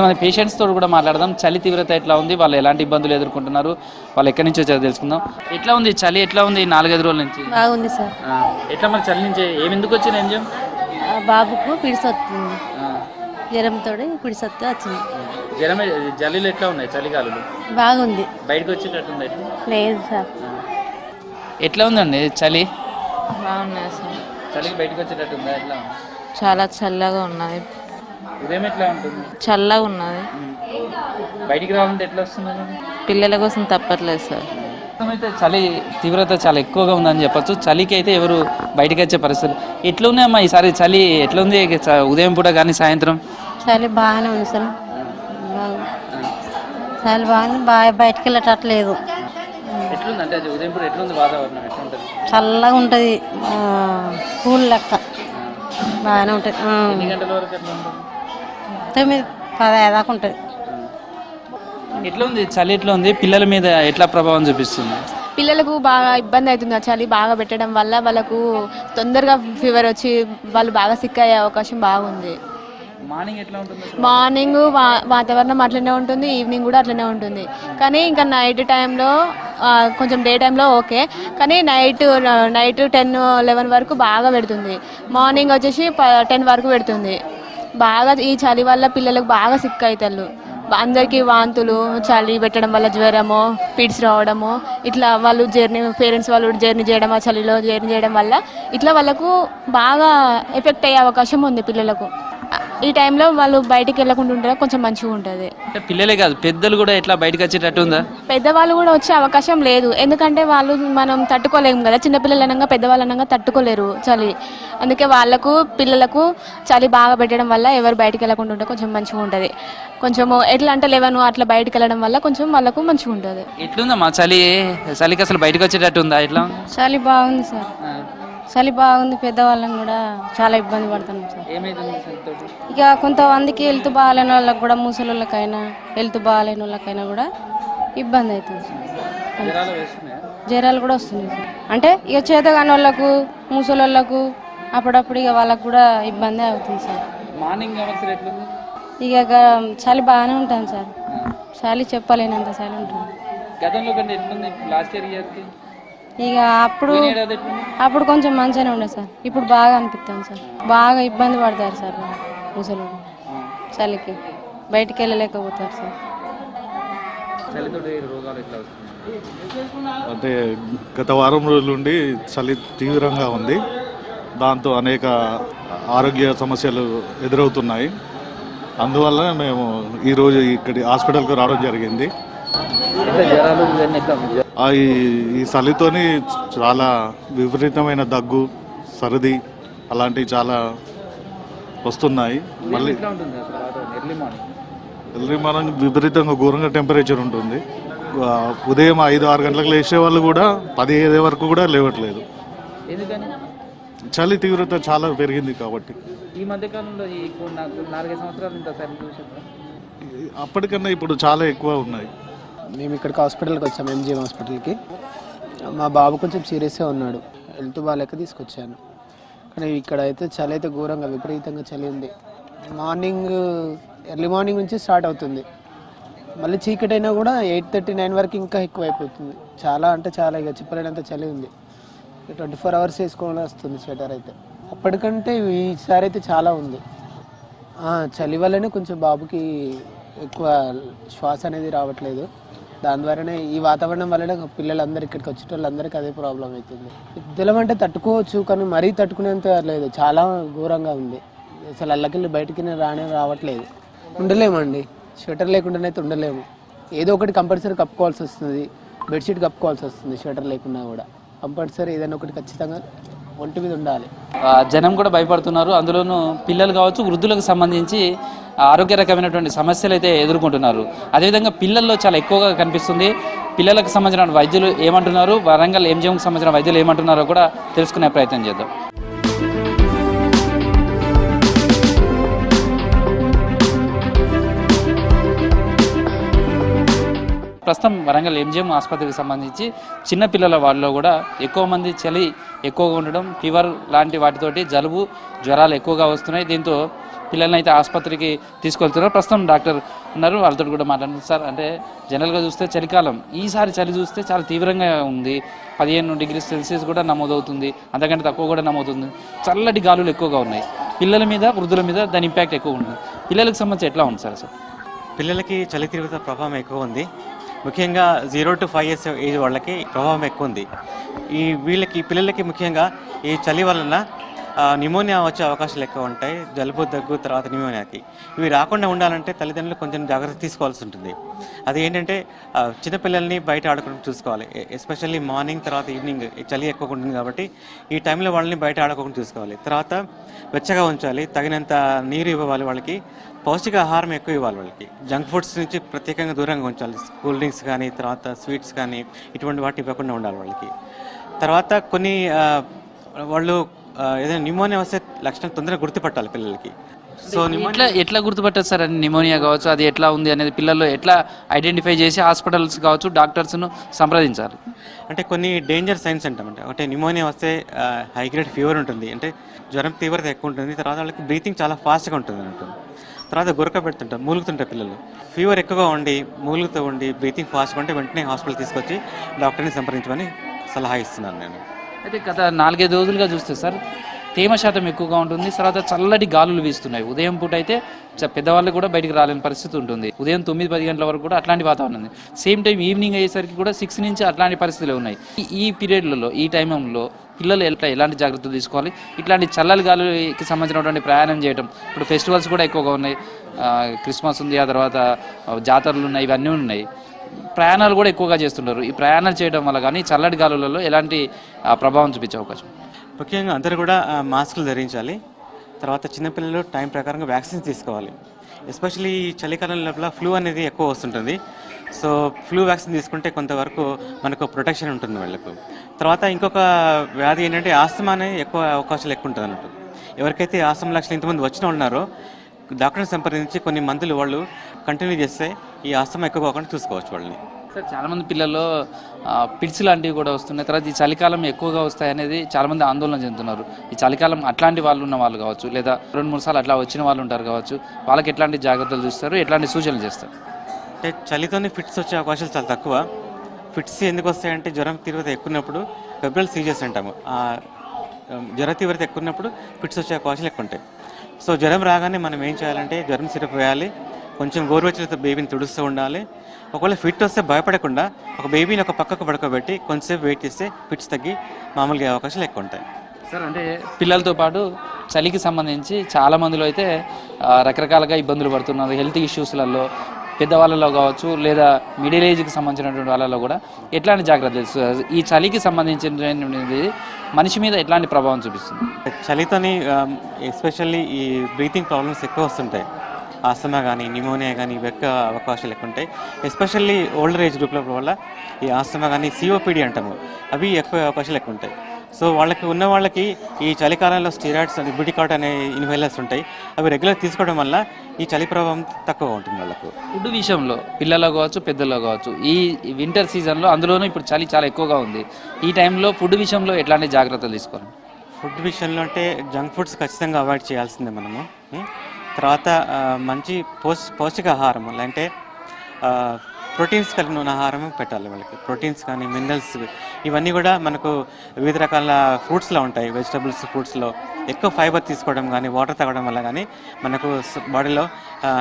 కొంతమంది పేషెంట్స్ తోటి కూడా మాట్లాడదాం. చలి తీవ్రత ఎట్లా ఉంది, వాళ్ళు ఎలాంటి ఇబ్బందులు ఎదుర్కొంటున్నారు, వాళ్ళు ఎక్కడి నుంచి వచ్చారో తెలుసుకుందాం. ఎట్లా ఉంది చలి, ఎట్లా ఉంది 4-5 రోజుల నుంచి? బాగుంది సార్. ఎట్లా మరి చలి నుంచి ఎందుకు వచ్చింది? ఏం చేయం బాబుకు పిడిసొస్తుంది, జ్వరంతో పిడిసొత్తే వచ్చింది. జ్వరం జల్లీలు ఎట్లా ఉన్నాయి? చలిగాలులు బాగుంది. బయటకు వచ్చేటట్టుంది? లేదు సార్. ఎట్లా ఉందండి చలి? బాగున్నాయి సార్. చలికి బయటకు వచ్చేటట్టుందా? ఎట్లా? చాలా చల్లగా ఉన్నది. ఉదయం ఎట్లా ఉంటుంది? చల్లగా ఉన్నది. బయటికి రావాలంటే ఎట్లా వస్తున్నారు? పిల్లల కోసం తప్పట్లేదు సార్. అయితే చలి తీవ్రత చాలా ఎక్కువగా ఉందని చెప్పొచ్చు. చలికి అయితే ఎవరు బయటకు వచ్చే పరిస్థితులు ఎట్లా ఉన్నాయమ్మా ఈసారి? చలి ఎట్లా ఉంది ఉదయం పూట కానీ సాయంత్రం? చలి బాగానే ఉంది సార్. చలి బాగానే బయటకు వెళ్ళేటట్లేదు. ఎట్లుంది అంటే ఉదయం పూట ఎట్లుంది వాతావరణం? ఎట్లా ఉంటుంది? చల్లగా ఉంటుంది, కూల్ లెక్క బాగానే ఉంటుంది. ఎన్ని గంటల వరకు ఎట్లా ఉంటుంది? 9-10 దాకా ఉంటుంది. ఎట్లా ఉంది చలి? ఎట్లా ఉంది? పిల్లల మీద ఎట్లా ప్రభావం చూపిస్తుంది? పిల్లలకు బాగా ఇబ్బంది అవుతుంది. చలి బాగా పెట్టడం వల్ల వాళ్ళకు తొందరగా ఫీవర్ వచ్చి వాళ్ళు బాగా సిక్ అయ్యే అవకాశం బాగుంది. మార్నింగ్ ఎట్లా ఉంటుంది? మార్నింగ్ వాతావరణం అట్లనే ఉంటుంది, ఈవినింగ్ కూడా అట్లనే ఉంటుంది. కానీ ఇంకా నైట్ టైంలో కొంచెం డే టైంలో ఓకే, కానీ నైట్ 10-11 వరకు బాగా పెడుతుంది. మార్నింగ్ వచ్చేసి 10 వరకు పెడుతుంది. బాగా ఈ చలి వల్ల పిల్లలకు బాగా సిక్ అవుతారు. అందరికీ వాంతులు, చలి పెట్టడం వల్ల జ్వరము, పిడ్స్ రావడము, ఇట్లా వాళ్ళు పేరెంట్స్ వాళ్ళు జర్నీ చేయడం, ఆ చలిలో జర్నీ చేయడం వల్ల ఇట్లా వాళ్ళకు బాగా ఎఫెక్ట్ అయ్యే అవకాశం ఉంది పిల్లలకు. ఈ టైంలో వాళ్ళు బయటికి వెళ్ళకుండా ఉంటే కొంచెం మంచిగా ఉంటుంది. పిల్లలే కాదు పెద్దలు కూడా ఎట్లా బయటకు వచ్చేటట్టు ఉందా? పెద్దవాళ్ళు కూడా వచ్చే అవకాశం లేదు, ఎందుకంటే వాళ్ళు మనం తట్టుకోలేము కదా. చిన్నపిల్లలు అనగా పెద్దవాళ్ళు అనగా తట్టుకోలేరు చలి. అందుకే వాళ్ళకు పిల్లలకు చలి బాగా పెట్టడం వల్ల ఎవరు బయటికి వెళ్ళకుండా ఉంటే కొంచెం మంచిగా ఉంటుంది. కొంచెము ఎట్లా అంటే 11 అట్లా బయటకు వెళ్ళడం వల్ల కొంచెం వాళ్ళకు మంచిగా ఉంటుంది. ఎట్లుందమ్మా చలికి అసలు బయటకు వచ్చేటట్టు ఉందా? ఎట్లా? చలి బాగుంది సార్. చలి బాగుంది. పెద్దవాళ్ళని కూడా చాలా ఇబ్బంది పడుతున్నాం సార్. ఇక కొంతమందికి హెల్త్ బాగాలేని వాళ్ళకి కూడా, ముసలికైనా హెల్త్ బాగాలేని వాళ్ళకైనా కూడా ఇబ్బంది అవుతుంది సార్. జ్వరాలు కూడా వస్తున్నాయి సార్. అంటే ఇక చేతగాని వాళ్ళకు, ముసలోళ్ళకు అప్పుడప్పుడు ఇక వాళ్ళకు కూడా ఇబ్బంది అవుతుంది సార్. ఇక చలి బాగానే ఉంటాను సార్. చలి చెప్పలేనంత చలి ఉంటుంది. ఇక అప్పుడు కొంచెం మంచిగానే ఉండే సార్. ఇప్పుడు బాగా అనిపిస్తాను సార్. బాగా ఇబ్బంది పడతారు సార్ ముసలు. చలికి బయటికి వెళ్ళలేకపోతారు సార్. అంటే గత వారం రోజుల నుండి చలి తీవ్రంగా ఉంది. దాంతో అనేక ఆరోగ్య సమస్యలు ఎదురవుతున్నాయి. అందువల్ల మేము ఈరోజు ఇక్కడి హాస్పిటల్కి రావడం జరిగింది. ఈ చలితోని చాలా విపరీతమైన దగ్గు, సర్ది అలాంటివి చాలా వస్తున్నాయి. మళ్ళీ ఎర్లీ మార్నింగ్ విపరీతంగా ఘోరంగా టెంపరేచర్ ఉంటుంది. ఉదయం 5-6 గంటలకు లేచే వాళ్ళు కూడా 10 వరకు కూడా లేవట్లేదు. చలి తీవ్రత చాలా పెరిగింది కాబట్టి. ఈ మధ్య కాలంలో 4-5 సంవత్సరాలు అప్పటికన్నా ఇప్పుడు చాలా ఎక్కువ ఉన్నాయి. మేము ఇక్కడికి హాస్పిటల్కి వచ్చాము, ఎంజీఎం హాస్పిటల్కి. మా బాబు కొంచెం సీరియస్గా ఉన్నాడు, హెల్త్ బాగాలేక తీసుకొచ్చాను. కానీ ఇక్కడ అయితే చలి అయితే ఘోరంగా విపరీతంగా చలి ఉంది. ఎర్లీ మార్నింగ్ నుంచి స్టార్ట్ అవుతుంది. మళ్ళీ చీకటి అయినా కూడా 8:30-9 వరకు ఇంకా ఎక్కువ అయిపోతుంది. చాలా అంటే చాలా ఇక చెప్పలేనంత చలి ఉంది. 24 అవర్స్ వేసుకోవాలని వస్తుంది స్వెటర్ అయితే. అప్పటికంటే ఈసారి అయితే చాలా ఉంది. చలి వల్లనే కొంచెం బాబుకి ఎక్కువ శ్వాస అనేది రావట్లేదు. దాని ద్వారానే ఈ వాతావరణం వల్లనే పిల్లలందరూ ఇక్కడికి వచ్చేటోళ్ళందరికీ అదే ప్రాబ్లం అవుతుంది. తెలవంటే తట్టుకోవచ్చు, కానీ మరీ తట్టుకునేంత లేదు. చాలా ఘోరంగా ఉంది. అసలు అల్లకెళ్ళి బయటికి రావట్లేదు. ఉండలేమండి, స్వెటర్ లేకుండానైతే ఉండలేము. ఏదో ఒకటి కంపల్సరీ కప్పుకోవాల్సి వస్తుంది. బెడ్షీట్ కప్పుకోవాల్సి వస్తుంది. స్వెటర్ లేకున్నా కూడా కంపల్సరీ ఏదైనా ఒకటి ఖచ్చితంగా ఒంటి మీద ఉండాలి. జనం కూడా భయపడుతున్నారు. అందులోనూ పిల్లలు కావచ్చు, వృద్ధులకు సంబంధించి ఆరోగ్యకరమైనటువంటి సమస్యలు అయితే ఎదుర్కొంటున్నారు. అదేవిధంగా పిల్లల్లో చాలా ఎక్కువగా కనిపిస్తుంది. పిల్లలకు సంబంధించిన వైద్యులు ఏమంటున్నారు, వరంగల్ ఎంజిఎంకి సంబంధించిన వైద్యులు ఏమంటున్నారో కూడా తెలుసుకునే ప్రయత్నం చేద్దాం. ప్రస్తుతం వరంగల్ ఎంజిఎం ఆసుపత్రికి సంబంధించి చిన్నపిల్లల వాళ్ళలో కూడా ఎక్కువ మంది చలి ఎక్కువగా ఉండడం, ఫీవర్ లాంటి వాటితోటి జలుబు, జ్వరాలు ఎక్కువగా వస్తున్నాయి. దీంతో పిల్లల్ని అయితే ఆసుపత్రికి తీసుకెళ్తున్నారు. ప్రస్తుతం డాక్టర్ ఉన్నారు, వాళ్ళతో కూడా మాట్లాడుతున్నారు. సార్, అంటే జనరల్గా చూస్తే చలికాలం, ఈసారి చలి చూస్తే చాలా తీవ్రంగా ఉంది. 15 డిగ్రీ సెల్సియస్ కూడా నమోదవుతుంది, అంతకంటే తక్కువ కూడా నమోదవుతుంది. చల్లటి గాలులు ఎక్కువగా ఉన్నాయి. పిల్లల మీద, వృద్ధుల మీద దాని ఇంపాక్ట్ ఎక్కువ ఉంటుంది. పిల్లలకు సంబంధించి ఎట్లా ఉంది సార్? పిల్లలకి చలి తీవ్రత ప్రభావం ఎక్కువ ఉంది. ముఖ్యంగా 0 to 5 years ఏజ్ వాళ్ళకి ప్రభావం ఎక్కువ ఉంది. పిల్లలకి ముఖ్యంగా ఈ చలి వలన న్యూమోనియా వచ్చే అవకాశాలు ఎక్కువ ఉంటాయి. జలుబు, దగ్గు, తర్వాత న్యూమోనియాకి. ఇవి రాకుండా ఉండాలంటే తల్లిదండ్రులు కొంచెం జాగ్రత్త తీసుకోవాల్సి ఉంటుంది. అది ఏంటంటే చిన్నపిల్లల్ని బయట ఆడుకోవడం చూసుకోవాలి. ఎస్పెషల్లీ మార్నింగ్ తర్వాత ఈవినింగ్ చలి ఎక్కువ ఉంటుంది కాబట్టి ఈ టైంలో వాళ్ళని బయట ఆడుకోకుండా చూసుకోవాలి. తర్వాత వెచ్చగా ఉంచాలి, తగినంత నీరు ఇవ్వాలి, వాళ్ళకి పౌష్టికాహారం ఎక్కువ ఇవ్వాలి. వాళ్ళకి జంక్ ఫుడ్స్ నుంచి ప్రత్యేకంగా దూరంగా ఉంచాలి. కూల్ డ్రింక్స్ కానీ, తర్వాత స్వీట్స్ కానీ, ఇటువంటి వాటి ఇవ్వకుండా ఉండాలి వాళ్ళకి. తర్వాత కొన్ని వాళ్ళు ఏదైనా న్యూమోనియా వస్తే లక్షణం తొందరగా గుర్తుపట్టాలి పిల్లలకి. సో ఎట్లా గుర్తుపట్టారు సార్? అని నిమోనియా కావచ్చు, అది ఎట్లా ఉంది అనేది పిల్లల్లో ఎట్లా ఐడెంటిఫై చేసి హాస్పిటల్స్ కావచ్చు, డాక్టర్స్ను సంప్రదించాలి? అంటే కొన్ని డేంజర్ సైన్స్ అంటామంటే, అంటే న్యూమోనియా వస్తే హై గ్రేడ్ ఫీవర్ ఉంటుంది, అంటే జ్వరం తీవ్రత ఎక్కువ ఉంటుంది. తర్వాత వాళ్ళకి బ్రీతింగ్ చాలా ఫాస్ట్గా ఉంటుంది అన్నట్టు. తర్వాత గురక పెడుతుంటారు, మూలుగుతుంటారు పిల్లలు. ఫీవర్ ఎక్కువగా ఉండి, మూలుగుతూ ఉండి, బ్రీతింగ్ ఫాస్ట్గా ఉంటే వెంటనే హాస్పిటల్ తీసుకొచ్చి డాక్టర్ని సంప్రదించమని సలహా ఇస్తున్నాను నేను. అయితే గత 4-5 రోజులుగా చూస్తే సార్, తేమ శాతం ఎక్కువగా ఉంటుంది. తర్వాత చల్లటి గాలులు వీస్తున్నాయి. ఉదయం పూట అయితే పెద్దవాళ్ళు కూడా బయటికి రాలేని పరిస్థితి ఉంటుంది. ఉదయం 9-10 గంటల వరకు కూడా అట్లాంటి వాతావరణం ఉంది. సేమ్ టైం ఈవినింగ్ అయ్యేసరికి కూడా 6 నుంచి అట్లాంటి పరిస్థితులు ఉన్నాయి. ఈ పీరియడ్లలో, ఈ టైంలో పిల్లలు ఎలాంటి జాగ్రత్తలు తీసుకోవాలి? ఇట్లాంటి చల్లటి గాలికి సంబంధించినటువంటి ప్రయాణం చేయడం, ఇప్పుడు ఫెస్టివల్స్ కూడా ఎక్కువగా ఉన్నాయి. క్రిస్మస్ ఉంది, ఆ తర్వాత జాతరలు ఉన్నాయి, ఇవన్నీ ఉన్నాయి. ప్రయాణాలు కూడా ఎక్కువగా చేస్తుంటారు. ఈ ప్రయాణాలు చేయడం వల్ల కానీ చల్లటి గాలులలో ఎలాంటి ప్రభావం చూపించే అవకాశం? ముఖ్యంగా అందరూ కూడా మాస్కులు ధరించాలి. తర్వాత చిన్నపిల్లలు టైం ప్రకారంగా వ్యాక్సిన్స్ తీసుకోవాలి. ఎస్పెషల్లీ ఈ చలికాలం లోపల ఫ్లూ అనేది ఎక్కువ వస్తుంటుంది. సో ఫ్లూ వ్యాక్సిన్ తీసుకుంటే కొంతవరకు మనకు ప్రొటెక్షన్ ఉంటుంది వాళ్ళకు. తర్వాత ఇంకొక వ్యాధి ఏంటంటే ఆస్తమా అనేది ఎక్కువ అవకాశాలు ఎక్కువ ఉంటుంది అన్నట్టు. ఎవరికైతే ఆస్తమా లక్షణాలు ఇంతమంది వచ్చిన ఉన్నారో డాక్టర్ని సంప్రదించి కొన్ని మందులు వాళ్ళు కంటిన్యూ చేస్తే ఈ ఆస్తమా ఎక్కువ కాకుండా చూసుకోవచ్చు వాళ్ళని. సార్, చాలామంది పిల్లల్లో పిడ్స్ లాంటివి కూడా వస్తున్నాయి. తర్వాత ఈ చలికాలం ఎక్కువగా వస్తాయి అనేది చాలామంది ఆందోళన చెందుతున్నారు. ఈ చలికాలం అట్లాంటి వాళ్ళు ఉన్న వాళ్ళు కావచ్చు, లేదా 2-3 సార్లు అట్లా వచ్చిన వాళ్ళు ఉంటారు కావచ్చు, వాళ్ళకి ఎట్లాంటి జాగ్రత్తలు చూస్తారు, ఎట్లాంటి సూచనలు చేస్తారు? అంటే చలితోనే ఫిట్స్ వచ్చే అవకాశాలు చాలా తక్కువ. ఫిట్స్ ఎందుకు వస్తాయంటే జ్వరం తీవ్రత ఎక్కున్నప్పుడు ఫెబ్రల్ సీజర్స్ అంటాము. జ్వర తీవ్రత ఎక్కున్నప్పుడు ఫిట్స్ వచ్చే అవకాశాలు ఎక్కువ ఉంటాయి. సో జ్వరం రాగానే మనం ఏం చేయాలంటే జ్వరం సిరప్ వేయాలి, కొంచెం గోరువెచ్చలతో బేబీని తుడుస్తూ ఉండాలి. ఒకవేళ ఫిట్ వస్తే భయపడకుండా ఒక బేబీని ఒక పక్కకు పడుకోబెట్టి కొంచెంసేపు వెయిట్ చేస్తే ఫిట్స్ తగ్గి మామూలుగా అవకాశాలు ఎక్కువ ఉంటాయి. సార్, అంటే పిల్లలతో పాటు చలికి సంబంధించి చాలా మందిలో అయితే రకరకాలుగా ఇబ్బందులు పడుతున్నారు. హెల్త్ ఇష్యూస్లలో పెద్దవాళ్ళలో కావచ్చు, లేదా మిడిల్ ఏజ్కి సంబంధించినటువంటి వాళ్ళలో కూడా ఎట్లాంటి జాగ్రత్తలు, ఈ చలికి సంబంధించినది మనిషి మీద ఎట్లాంటి ప్రభావం చూపిస్తుంది? చలితోని ఎస్పెషల్లీ ఈ బ్రీతింగ్ ప్రాబ్లమ్స్ ఎక్కువ వస్తుంటాయి. ఆస్తమా కానీ, న్యూమోనియా కానీ ఇవి ఎక్కువ అవకాశాలు ఎక్కువ ఉంటాయి. ఎస్పెషల్లీ ఓల్డర్ ఏజ్ గ్రూప్ల వల్ల ఈ ఆస్తమా కానీ, సిఓపిడి అంటాము, అవి ఎక్కువ అవకాశాలు ఎక్కువ ఉంటాయి. సో వాళ్ళకి ఈ చలికాలంలో స్టీరాయిడ్స్ అని బ్యూటికాట్ అనే ఇన్హేలర్స్ ఉంటాయి. అవి రెగ్యులర్ తీసుకోవడం వల్ల ఈ చలి ప్రభావం తక్కువ ఉంటుంది వాళ్ళకు. ఫుడ్ విషయంలో పిల్లల్లో కావచ్చు, పెద్దల్లో కావచ్చు, ఈ వింటర్ సీజన్లో అందులోనూ ఇప్పుడు చలి చాలా ఎక్కువగా ఉంది. ఈ టైంలో ఫుడ్ విషయంలో ఎట్లాంటి జాగ్రత్తలు తీసుకోవాలి? ఫుడ్ విషయంలో అంటే జంక్ ఫుడ్స్ ఖచ్చితంగా అవాయిడ్ చేయాల్సిందే మనము. తర్వాత మంచి పౌష్టికాహారం అంటే ప్రోటీన్స్ కలిగిన ఆహారం పెట్టాలి వాళ్ళకి. ప్రోటీన్స్ కానీ, మినరల్స్ ఇవన్నీ కూడా మనకు వివిధ రకాల ఫ్రూట్స్లో ఉంటాయి. వెజిటబుల్స్, ఫ్రూట్స్లో ఎక్కువ ఫైబర్ తీసుకోవడం కానీ, వాటర్ తాగడం వల్ల కానీ మనకు బాడీలో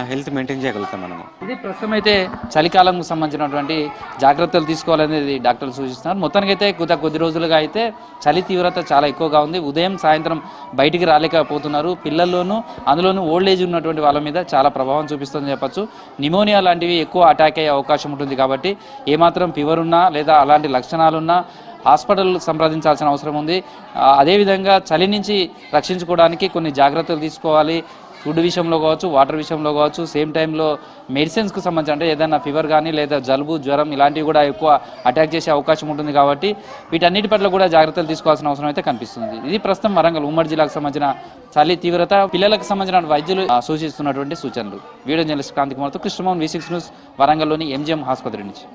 హెల్త్ మెయింటైన్ చేయగలుగుతాం మనము. ఇది ప్రస్తుతం అయితే చలికాలంకు సంబంధించినటువంటి జాగ్రత్తలు తీసుకోవాలనేది డాక్టర్లు సూచిస్తున్నారు. మొత్తానికి అయితే కొద్ది రోజులుగా అయితే చలి తీవ్రత చాలా ఎక్కువగా ఉంది. ఉదయం సాయంత్రం బయటికి రాలేకపోతున్నారు. పిల్లల్లోనూ అందులోనూ ఓల్డ్ ఏజ్ ఉన్నటువంటి వాళ్ళ మీద చాలా ప్రభావం చూపిస్తుందని చెప్పచ్చు. నిమోనియా లాంటివి ఎక్కువ అటాక్ అయ్యే అవకాశం ఉంటుంది. కాబట్టి ఏమాత్రం ఫీవర్ ఉన్నా లేదా అలాంటి లక్షణాలున్నా హాస్పిటల్ సంప్రదించాల్సిన అవసరం ఉంది. అదేవిధంగా చలి నుంచి రక్షించుకోవడానికి కొన్ని జాగ్రత్తలు తీసుకోవాలి. ఫుడ్ విషయంలో కావచ్చు, వాటర్ విషయంలో కావచ్చు, సేమ్ టైంలో మెడిసిన్స్కి సంబంధించి అంటే ఏదైనా ఫీవర్ కానీ లేదా జలుబు, జ్వరం ఇలాంటివి కూడా ఎక్కువ అటాక్ చేసే అవకాశం ఉంటుంది. కాబట్టి వీటన్నిటి పట్ల కూడా జాగ్రత్తలు తీసుకోవాల్సిన అవసరం అయితే కనిపిస్తుంది. ఇది ప్రస్తుతం వరంగల్ ఉమ్మడి జిల్లాకు సంబంధించిన చలి తీవ్రత, పిల్లలకు సంబంధించిన వైద్యులు సూచిస్తున్నటువంటి సూచనలు. వీడియో జర్నలిస్ట్ క్రాంతి కుమార్తో కృష్ణమోహన్, V6 న్యూస్, వరంగల్లోని MGM ఆసుపత్రి నుంచి.